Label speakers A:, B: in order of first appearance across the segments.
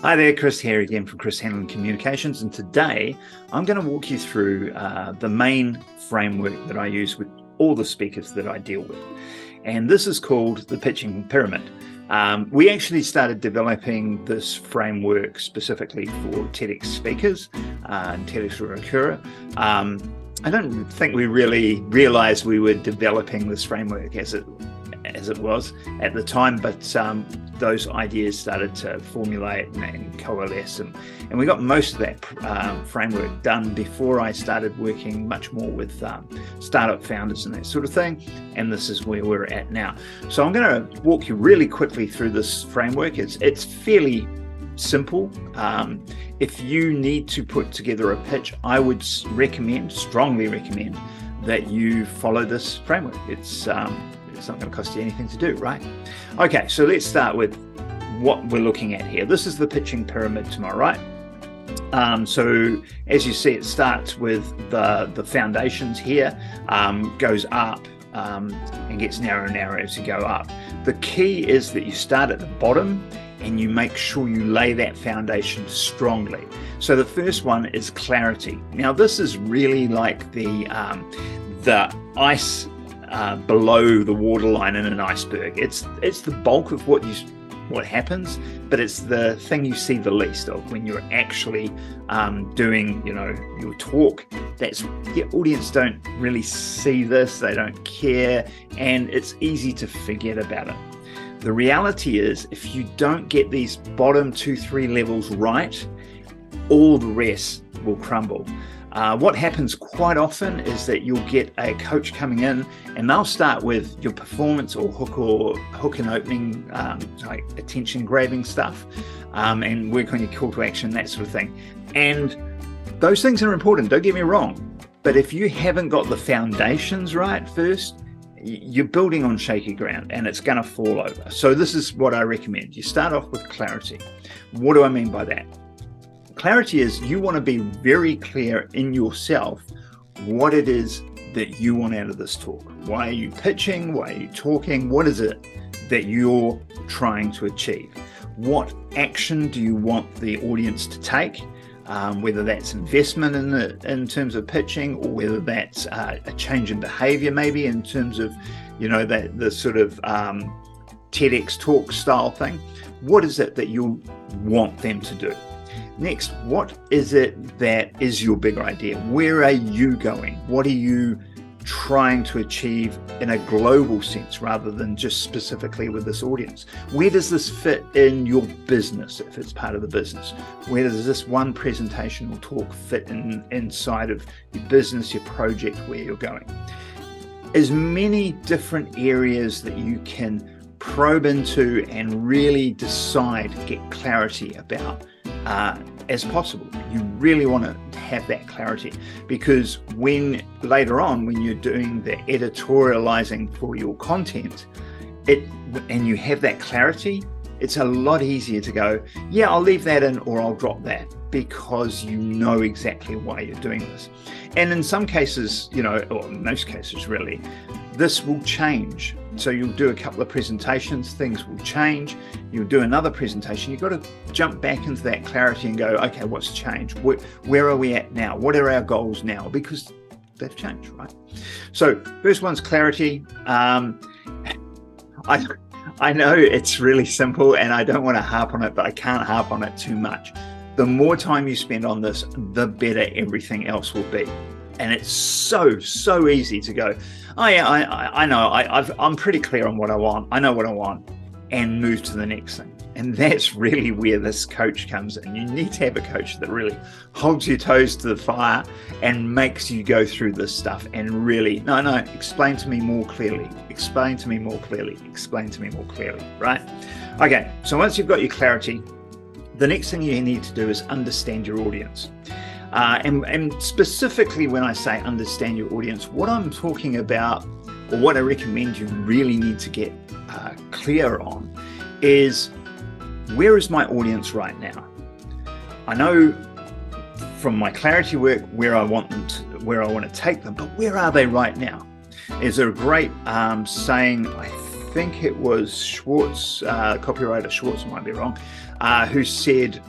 A: Hi there, Chris here again from Chris Hanlon Communications, and today I'm going to walk you through the main framework that I use with all the speakers that I deal with. And this is called the pitching pyramid. We actually started developing this framework specifically for TEDx speakers and TEDxRuakura. I don't think we really realized we were developing this framework as it was at the time, but those ideas started to formulate and coalesce, and we got most of that framework done before I started working much more with startup founders and that sort of thing, and this is where we're at now. So I'm going to walk you really quickly through this framework. It's fairly simple. If you need to put together a pitch, I would strongly recommend that you follow this framework. It's not going to cost you anything to do, right? Okay, so let's start with what we're looking at here. This is the pitching pyramid to my right. So as you see, it starts with the foundations here, goes up and gets narrower and narrower as you go up. The key is that you start at the bottom and you make sure you lay that foundation strongly. So the first one is clarity. Now this is really like the ice below the waterline in an iceberg. It's the bulk of what happens, but it's the thing you see the least of when you're actually doing your talk. That's the audience don't really see this, they don't care, and it's easy to forget about it. The reality is, if you don't get these bottom 2-3 levels right, all the rest will crumble. What happens quite often is that you'll get a coach coming in and they'll start with your performance or hook and opening, like attention grabbing stuff, and work on your call to action, that sort of thing. And those things are important, don't get me wrong. But if you haven't got the foundations right first, you're building on shaky ground and it's going to fall over. So this is what I recommend. You start off with clarity. What do I mean by that? Clarity is you want to be very clear in yourself what it is that you want out of this talk. Why are you pitching? Why are you talking? What is it that you're trying to achieve? What action do you want the audience to take? Whether that's investment in terms of pitching, or whether that's a change in behavior, maybe in terms of the sort of TEDx talk style thing. What is it that you want them to do? Next, what is it that is your bigger idea? Where are you going? What are you trying to achieve in a global sense rather than just specifically with this audience? Where does this fit in your business, if it's part of the business? Where does this one presentation or talk fit inside of your business, your project, where you're going? As many different areas that you can probe into and really decide, get clarity about as possible. You really want to have that clarity, because when later on, when you're doing the editorializing for your content, and you have that clarity, it's a lot easier to go, yeah, I'll leave that in or I'll drop that, because you know exactly why you're doing this. And in some cases, or in most cases really, this will change. So you'll do a couple of presentations, things will change. You'll do another presentation. You've got to jump back into that clarity and go, okay, what's changed? Where are we at now? What are our goals now? Because they've changed, right? So first one's clarity. I know it's really simple and I don't want to harp on it, but I can't harp on it too much. The more time you spend on this, the better everything else will be. And it's so easy to go, oh yeah, I know, I'm pretty clear on what I want. I know what I want, and move to the next thing. And that's really where this coach comes in. You need to have a coach that really holds your toes to the fire and makes you go through this stuff and really, no, explain to me more clearly, explain to me more clearly, explain to me more clearly, right? Okay, so once you've got your clarity, the next thing you need to do is understand your audience. And specifically when I say understand your audience, what I'm talking about, or what I recommend you really need to get clear on, is where is my audience right now? I know from my clarity work where I want to take them, but where are they right now? There's a great saying, I think it was Schwartz, copywriter Schwartz, might be wrong, who said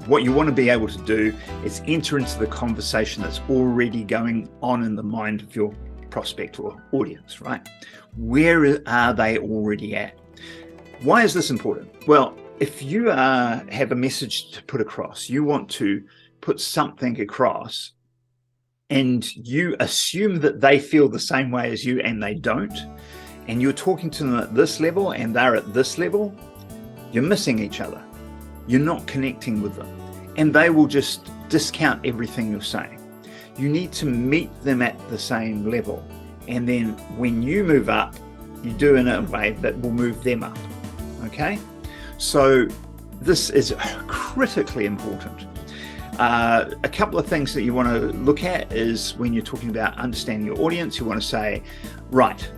A: what you want to be able to do is enter into the conversation that's already going on in the mind of your prospect or audience, right? Where are they already at? Why is this important? Well, if you have a message to put across, you want to put something across, and you assume that they feel the same way as you and they don't, and you're talking to them at this level and they're at this level, you're missing each other. You're not connecting with them, and they will just discount everything you're saying. You need to meet them at the same level, and then when you move up, you do it in a way that will move them up. Okay, so this is critically important. A couple of things that you want to look at is when you're talking about understanding your audience, you want to say, right,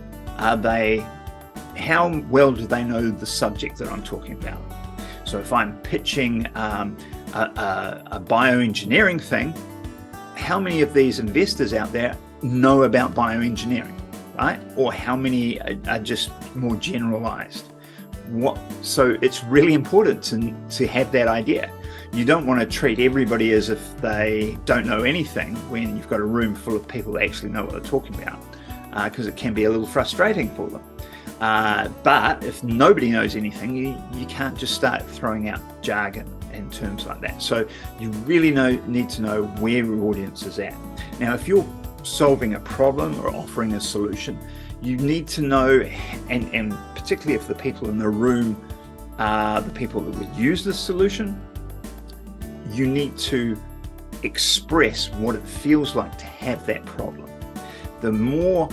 A: how well do they know the subject that I'm talking about? So if I'm pitching a bioengineering thing, how many of these investors out there know about bioengineering, right? Or how many are just more generalized? So it's really important to have that idea. You don't want to treat everybody as if they don't know anything when you've got a room full of people that actually know what they're talking about, because it can be a little frustrating for them. But if nobody knows anything, you can't just start throwing out jargon and terms like that. So you really need to know where your audience is at. Now, if you're solving a problem or offering a solution, you need to know, and particularly if the people in the room are the people that would use this solution, you need to express what it feels like to have that problem. The more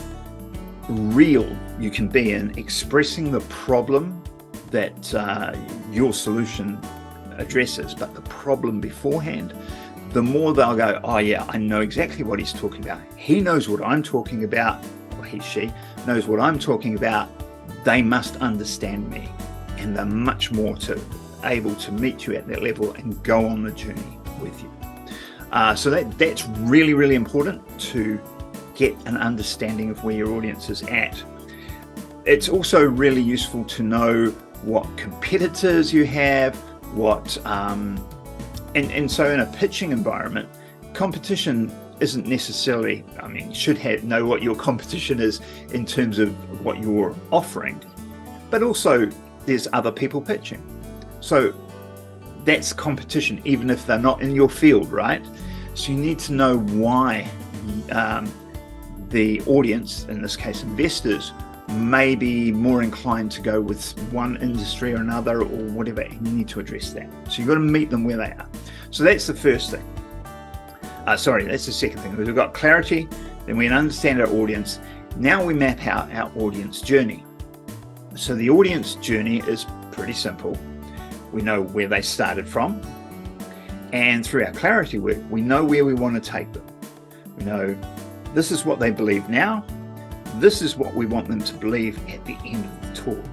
A: real you can be in expressing the problem that your solution addresses, but the problem beforehand, the more they'll go, oh yeah, I know exactly what he's talking about. He knows what I'm talking about, or she knows what I'm talking about. They must understand me, and they're much more able to meet you at that level and go on the journey with you. So that's really, really important to get an understanding of where your audience is at. It's also really useful to know what competitors you have, and so in a pitching environment, competition isn't necessarily, you should know what your competition is in terms of what you're offering, but also there's other people pitching. So that's competition, even if they're not in your field, right? So you need to know why the audience, in this case investors, may be more inclined to go with one industry or another or whatever, and you need to address that. So you've got to meet them where they are. So that's the first thing. That's the second thing. We've got clarity, then we understand our audience. Now we map out our audience journey. So the audience journey is pretty simple. We know where they started from, and through our clarity work, we know where we want to take them. We know this is what they believe now. This is what we want them to believe at the end of the talk.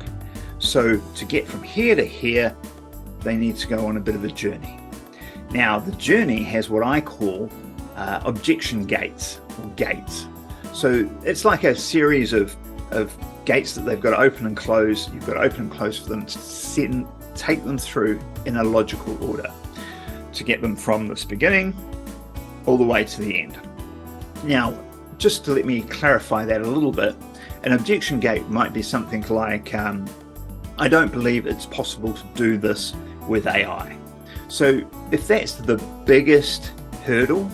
A: So to get from here to here, they need to go on a bit of a journey. Now, the journey has what I call objection gates, or gates. So it's like a series of gates that they've got to open and close. You've got to open and close for them to take them through in a logical order to get them from this beginning all the way to the end. Now, just to let me clarify that a little bit, an objection gate might be something like, I don't believe it's possible to do this with AI. So if that's the biggest hurdle,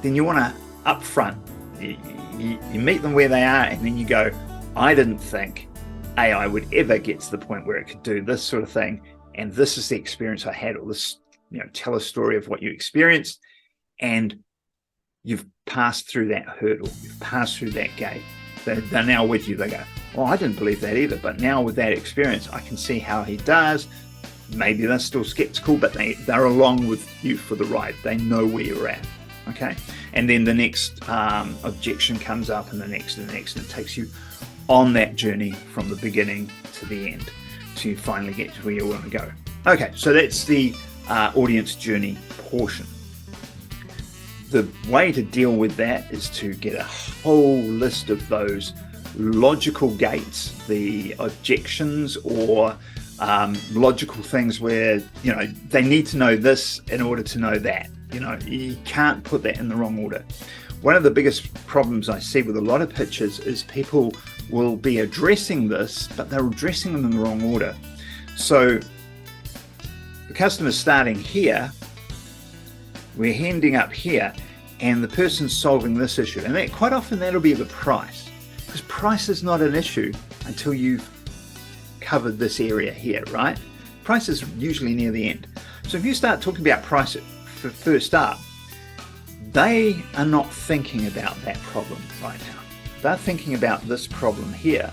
A: then you want to upfront, you meet them where they are, and then you go, I didn't think AI would ever get to the point where it could do this sort of thing, and this is the experience I had, or this, tell a story of what you experienced, and you've passed through that hurdle, you've passed through that gate. They're now with you. They go, well, I didn't believe that either, but now with that experience, I can see how he does. Maybe they're still skeptical, but they're along with you for the ride. They know where you're at, okay? And then the next objection comes up, and the next, and it takes you on that journey from the beginning to the end to finally get to where you want to go. Okay, so that's the audience journey portion. The way to deal with that is to get a whole list of those logical gates, the objections or logical things where, they need to know this in order to know that. You can't put that in the wrong order. One of the biggest problems I see with a lot of pitches is people will be addressing this, but they're addressing them in the wrong order. So the customer's starting here, we're ending up here, and the person's solving this issue. And that quite often that'll be the price, because price is not an issue until you've covered this area here, right? Price is usually near the end. So if you start talking about price for first up, they are not thinking about that problem right now. They're thinking about this problem here.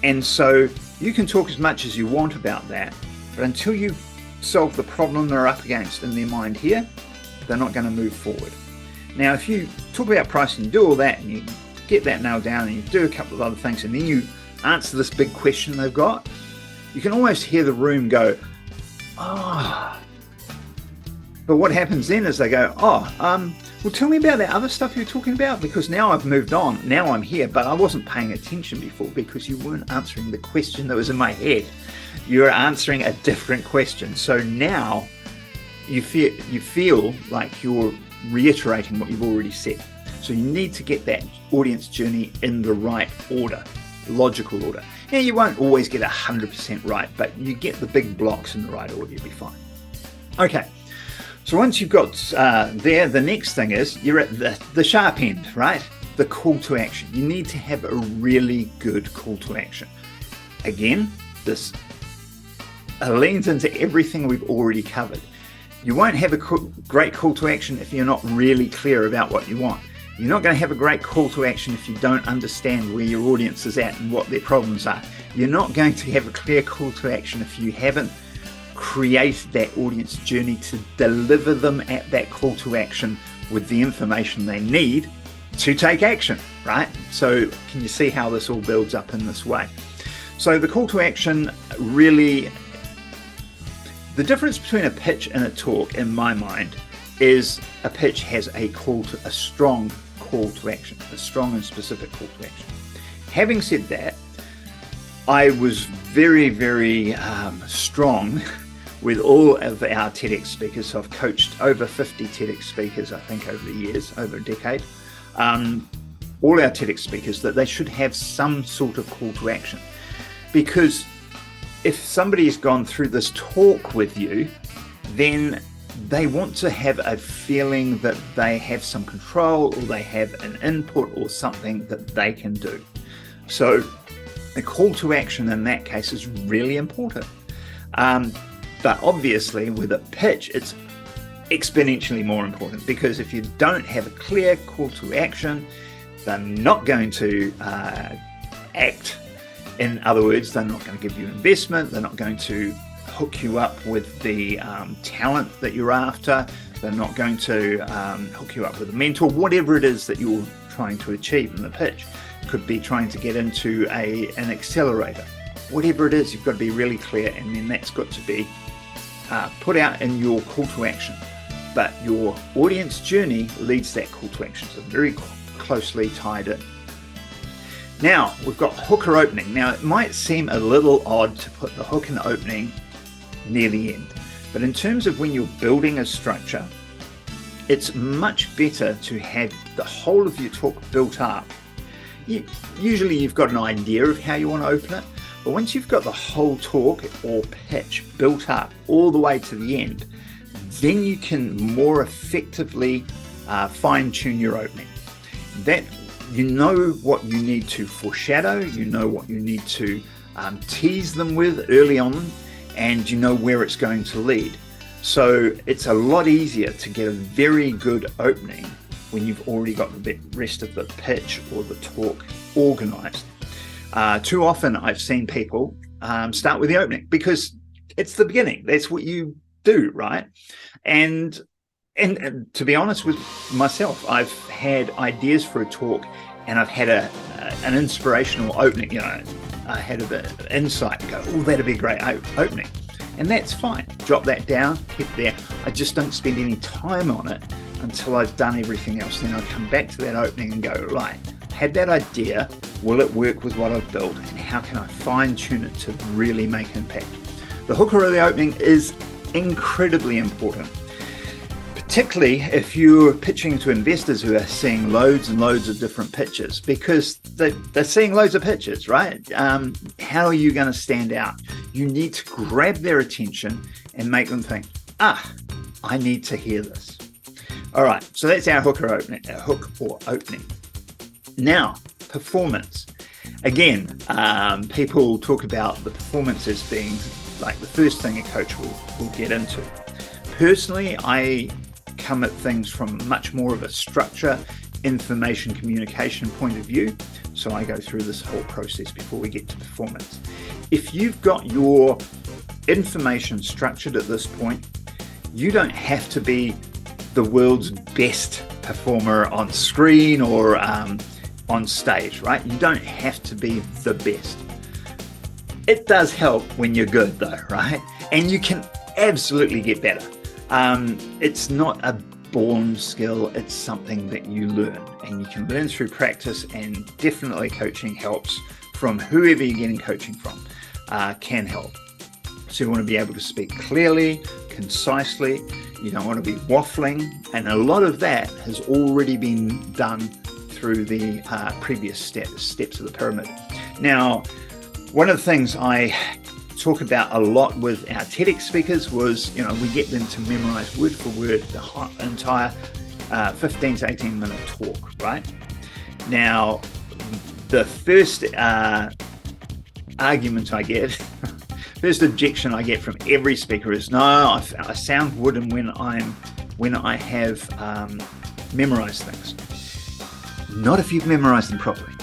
A: And so you can talk as much as you want about that, but until you solve the problem they're up against in their mind here, they're not going to move forward. Now, if you talk about price and you do all that and you get that nailed down and you do a couple of other things and then you answer this big question they've got, you can almost hear the room go, oh. But what happens then is they go, well, tell me about that other stuff you're talking about, because now I've moved on. Now I'm here, but I wasn't paying attention before because you weren't answering the question that was in my head. You're answering a different question. So now you feel like you're reiterating what you've already said. So you need to get that audience journey in the right order, logical order. Now, you won't always get 100% right, but you get the big blocks in the right order, you'll be fine. Okay. So once you've got there, the next thing is you're at the sharp end, right? The call to action. You need to have a really good call to action. Again, this leans into everything we've already covered. You won't have a great call to action if you're not really clear about what you want. You're not going to have a great call to action if you don't understand where your audience is at and what their problems are. You're not going to have a clear call to action if you haven't created that audience journey to deliver them at that call to action with the information they need to take action, right? So can you see how this all builds up in this way? So the call to action really, the difference between a pitch and a talk in my mind is a pitch has a strong call to action, a strong and specific call to action. Having said that, I was very, very strong with all of our TEDx speakers. So I've coached over 50 TEDx speakers, I think, over the years, over a decade. All our TEDx speakers, that they should have some sort of call to action. Because if somebody has gone through this talk with you, then they want to have a feeling that they have some control or they have an input or something that they can do. So the call to action in that case is really important. But obviously with a pitch, it's exponentially more important, because if you don't have a clear call to action, they're not going to act. In other words, they're not going to give you investment. They're not going to hook you up with the talent that you're after. They're not going to hook you up with a mentor, whatever it is that you're trying to achieve in the pitch. It could be trying to get into an accelerator. Whatever it is, you've got to be really clear, and then that's got to be put out in your call to action. But your audience journey leads that call to action, so very closely tied in. Now, we've got hook or opening. Now, it might seem a little odd to put the hook and the opening near the end, but in terms of when you're building a structure, it's much better to have the whole of your talk built up. Usually you've got an idea of how you want to open it, but once you've got the whole talk or pitch built up all the way to the end, then you can more effectively fine-tune your opening. That you know what you need to foreshadow, you know what you need to tease them with early on, and you know where it's going to lead. So it's a lot easier to get a very good opening when you've already got the rest of the pitch or the talk organized. Too often I've seen people start with the opening because it's the beginning. That's what you do, right? And to be honest with myself, I've had ideas for a talk and I've had an inspirational opening, I had an insight and go, oh, that'd be a great opening. And that's fine. Drop that down, keep it there. I just don't spend any time on it until I've done everything else. Then I come back to that opening and go, right, had that idea, will it work with what I've built, and how can I fine tune it to really make impact? The hook or the opening is incredibly important, particularly if you're pitching to investors who are seeing loads and loads of different pitches, because they're seeing loads of pitches, right? How are you going to stand out? You need to grab their attention and make them think, I need to hear this. All right, so that's our hook or opening. Now, performance. Again, people talk about the performance as being like the first thing a coach will get into. Personally, I come at things from much more of a structure, information, communication point of view. So I go through this whole process before we get to performance. If you've got your information structured at this point, you don't have to be the world's best performer on screen or on stage, right? You don't have to be the best. It does help when you're good though, right? And you can absolutely get better. It's not a born skill, it's something that you learn, and you can learn through practice, and definitely coaching helps from whoever you're getting coaching from, can help. So you want to be able to speak clearly, concisely. You don't want to be waffling, and a lot of that has already been done through the previous steps of the pyramid. Now, one of the things I talk about a lot with our TEDx speakers was, we get them to memorize word for word the entire 15 to 18 minute talk, right? Now, the first argument I get, first objection I get from every speaker is, no, I sound wooden when I have memorized things. Not if you've memorized them properly.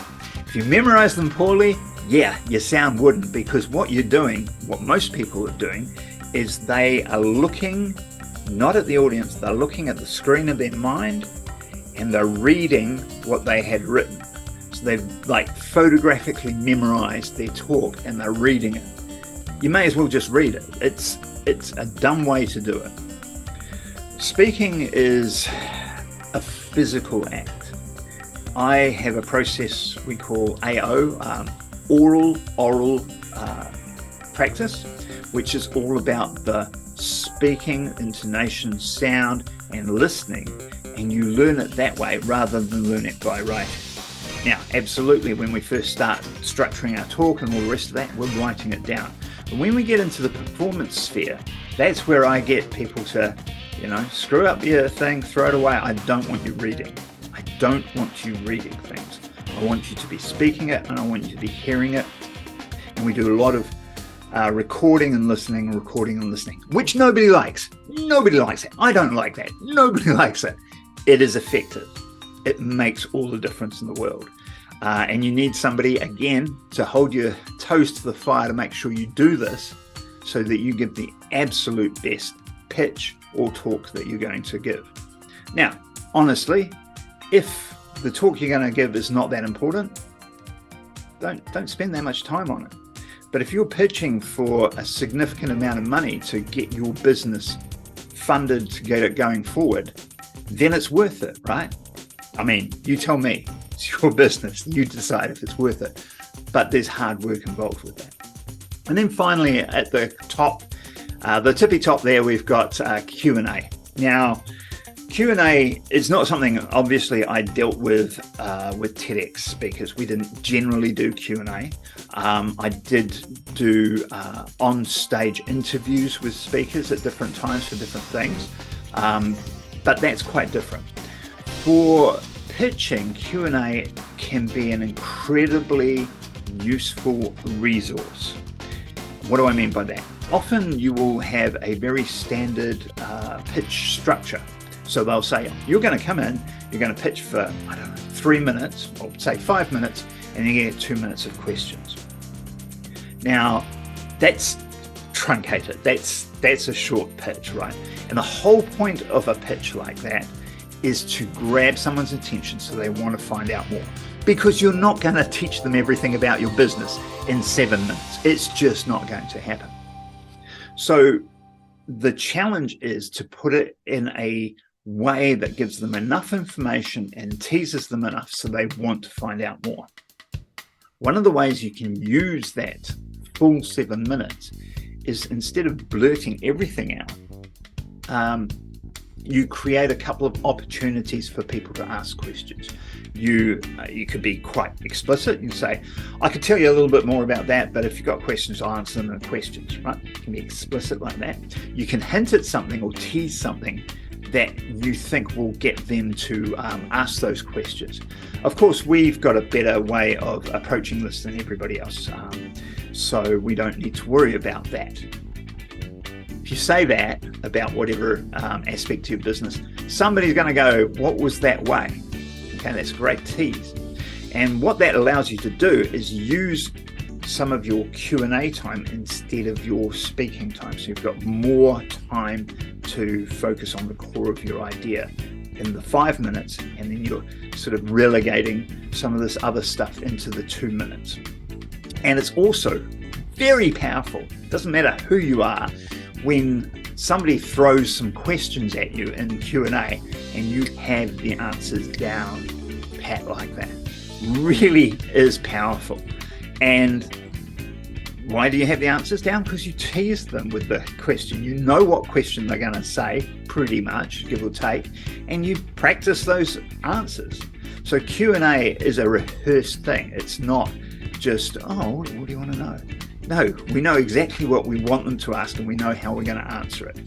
A: If you memorize them poorly, yeah, you sound wooden, because what you're doing, what most people are doing, is they are looking not at the audience, they're looking at the screen of their mind, and they're reading what they had written. So they've like photographically memorized their talk and they're reading it. You may as well just read it. It's a dumb way to do it. Speaking is a physical act. I have a process we call AO, oral practice, which is all about the speaking, intonation, sound, and listening, and you learn it that way rather than learn it by writing. Now, absolutely, when we first start structuring our talk and all the rest of that, we're writing it down. But when we get into the performance sphere, that's where I get people to, screw up your thing, throw it away. I don't want you reading. I don't want you reading things. I want you to be speaking it, and I want you to be hearing it. And we do a lot of recording and listening, which nobody likes. Nobody likes it. I don't like that. Nobody likes it. It is effective. It makes all the difference in the world. And you need somebody, again, to hold your toes to the fire to make sure you do this so that you give the absolute best pitch or talk that you're going to give. Now, honestly, if the talk you're going to give is not that important, don't spend that much time on it. But if you're pitching for a significant amount of money to get your business funded to get it going forward, then it's worth it, right? I mean, you tell me, it's your business, you decide if it's worth it, but there's hard work involved with that. And then finally, at the top, the tippy top there, we've got Q&A. Now, Q&A is not something, obviously, I dealt with TEDx speakers. We didn't generally do Q&A. I did do on-stage interviews with speakers at different times for different things, but that's quite different. For pitching, Q&A can be an incredibly useful resource. What do I mean by that? Often you will have a very standard pitch structure. So they'll say, you're going to come in, you're going to pitch for, 3 minutes, or say 5 minutes, and then you get 2 minutes of questions. Now, that's truncated. That's a short pitch, right? And the whole point of a pitch like that is to grab someone's attention so they want to find out more. Because you're not going to teach them everything about your business in 7 minutes. It's just not going to happen. So the challenge is to put it in a way that gives them enough information and teases them enough so they want to find out more. One of the ways you can use that full 7 minutes is, instead of blurting everything out, you create a couple of opportunities for people to ask questions. You could be quite explicit. You say, I could tell you a little bit more about that, but if you've got questions, I'll answer them in questions, right? You can be explicit like that. You can hint at something or tease something that you think will get them to ask those questions. Of course, we've got a better way of approaching this than everybody else, so we don't need to worry about that. If you say that about whatever aspect of your business, somebody's going to go, what was that way? Okay, that's a great tease. And what that allows you to do is use some of your Q&A time instead of your speaking time. So you've got more time to focus on the core of your idea in the 5 minutes, and then you're sort of relegating some of this other stuff into the 2 minutes. And it's also very powerful. It doesn't matter who you are. When somebody throws some questions at you in Q&A and you have the answers down pat like that, really is powerful. And why do you have the answers down? Because you tease them with the question. You know what question they're going to say, pretty much, give or take, and you practice those answers. So Q&A is a rehearsed thing. It's not just, oh, what do you want to know? No, we know exactly what we want them to ask, and we know how we're going to answer it.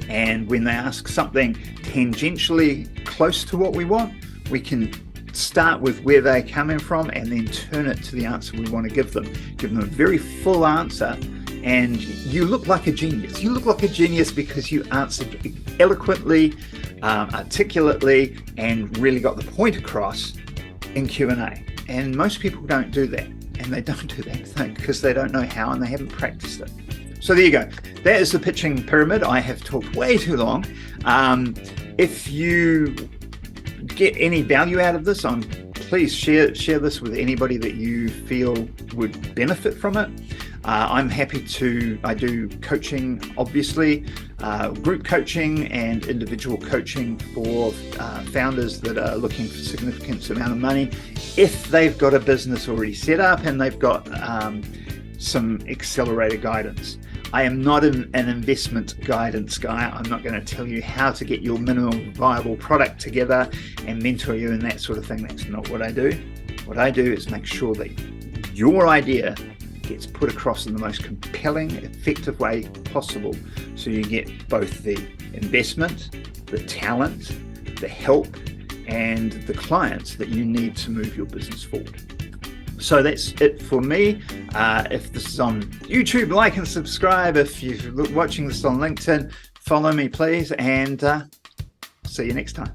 A: And when they ask something tangentially close to what we want, we can start with where they're coming from and then turn it to the answer we want to give them. Give them a very full answer, and you look like a genius. You look like a genius because you answered eloquently, articulately, and really got the point across in Q&A. And most people don't do that. And they don't do that thing because they don't know how and they haven't practiced it. So there you go. That is the pitching pyramid. I have talked way too long. If you get any value out of this, please share this with anybody that you feel would benefit from it. I'm happy to, I do coaching, obviously, group coaching and individual coaching for founders that are looking for significant amount of money. If they've got a business already set up and they've got some accelerator guidance. I am not an investment guidance guy. I'm not going to tell you how to get your minimum viable product together and mentor you and that sort of thing. That's not what I do. What I do is make sure that your idea gets put across in the most compelling, effective way possible, so you get both the investment, the talent, the help, and the clients that you need to move your business forward. So that's it for me. If this is on YouTube, like and subscribe. If you're watching this on LinkedIn, follow me, please, and see you next time.